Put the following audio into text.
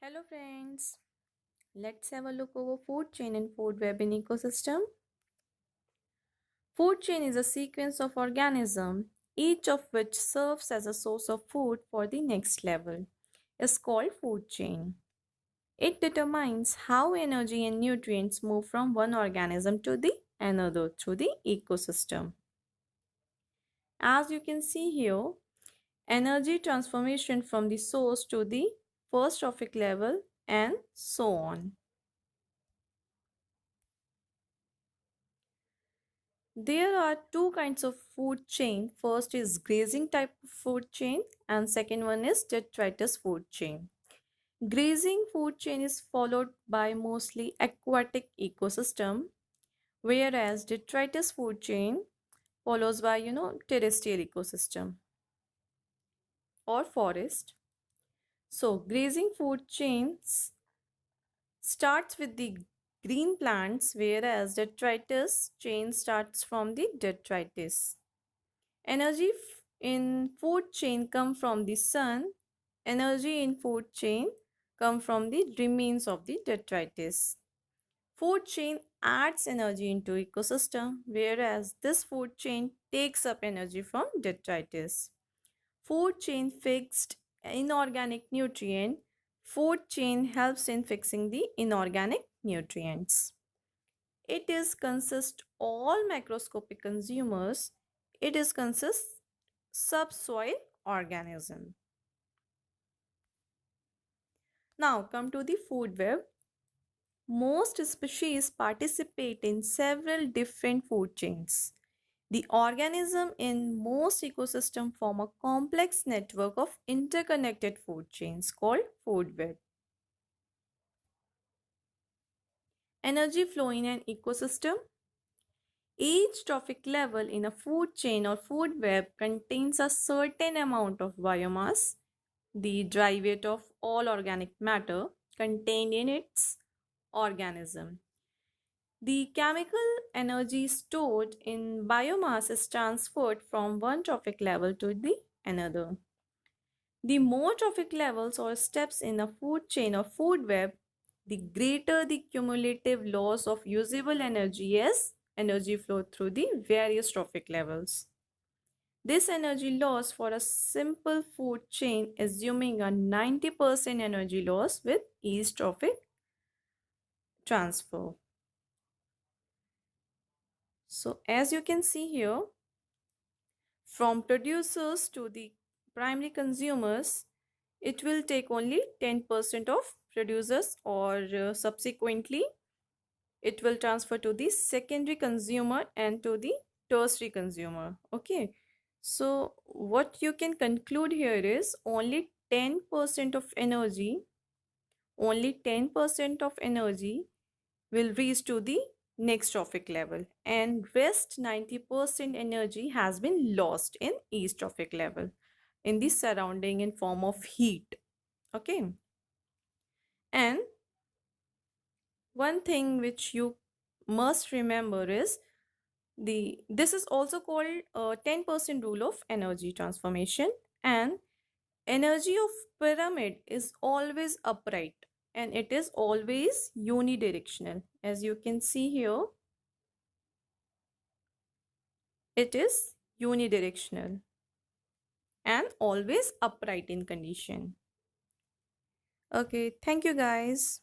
Hello friends, let's have a look over food chain and food web in ecosystem. Food chain is a sequence of organisms, each of which serves as a source of food for the next level. It's called food chain. It determines how energy and nutrients move from one organism to the another through the ecosystem. As you can see here, energy transformation from the source to the first trophic level and so on. There are two kinds of food chain. First is grazing type of food chain and second one is detritus food chain. Grazing food chain is followed by mostly aquatic ecosystem, whereas detritus food chain follows by terrestrial ecosystem or forest. So grazing food chains starts with the green plants, whereas detritus chain starts from the detritus. Energy in food chain come from the sun. Energy in food chain come from the remains of the detritus. Food chain adds energy into ecosystem, whereas this food chain takes up energy from detritus. Food chain fixed inorganic nutrient. Food chain helps in fixing the inorganic nutrients. It is consist all macroscopic consumers. It is consist subsoil organism. Now come to the food web. Most species participate in several different food chains. The organism in most ecosystems form a complex network of interconnected food chains called food web. Energy flow in an ecosystem. Each trophic level in a food chain or food web contains a certain amount of biomass, the dry weight of all organic matter contained in its organism. The chemical energy stored in biomass is transferred from one trophic level to the another. The more trophic levels or steps in a food chain or food web, the greater the cumulative loss of usable energy as energy flow through the various trophic levels. This energy loss for a simple food chain, assuming a 90% energy loss with each trophic transfer. So as you can see here, from producers to the primary consumers, it will take only 10% of producers, or subsequently it will transfer to the secondary consumer and to the tertiary consumer. Okay, so what you can conclude here is only 10% of energy, only 10% of energy will reach to the next trophic level, and rest 90% energy has been lost in each trophic level in the surrounding in form of heat. Okay, and one thing which you must remember is this is also called 10% rule of energy transformation, and energy of pyramid is always upright and it is always unidirectional. As you can see here, it is unidirectional and always upright in condition. Okay, thank you guys.